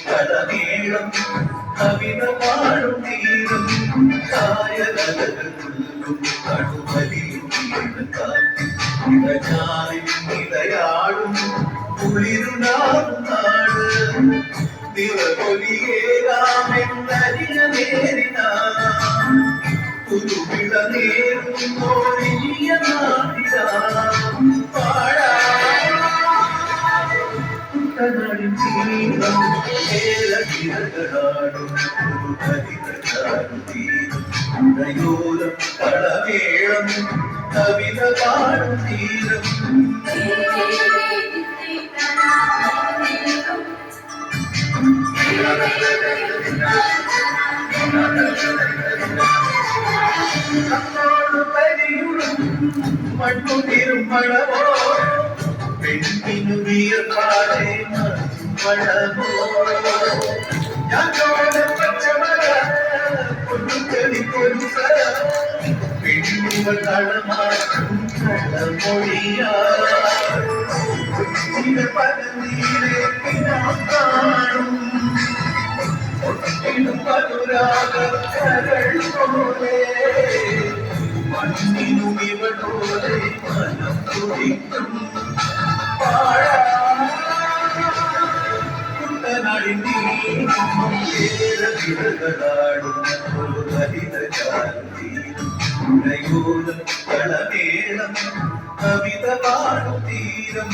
കടമേളം കവിത പാടും തീരം കായകലകൾ കടുമലിയും നിലയാടും കുളിരുണ്ടാകും നാട് നിറപൊലിയേരാമെന്നരിക നേരിന പുതുവിള നേരുന്നോരിയ നാട്ടിലാ കുട്ടനാടിൻ തീരം ഏലകിരകളാടും തീരം കളമേളം കവിത പാടും തീരം മണ്ണുതിരും മഴവോ പെണ്ണിനു വിയർപ്പാടെ മഴവോ ഞാൻ പച്ചമല പൊന്നുകളി പൊരുസ പെണ്ണിവൾ കളമാറ്റും കളമൊഴിയാ പനീരെ കാണും പനുരാഗങ്ങൾ പോലെ മണ്ണിനും ഇവളോടെ മനം തുടിക്കും കുട്ടനാടിൻ തീരകളാടും ഹരിതജാതിയും കളമേളം കവിത പാടും തീരം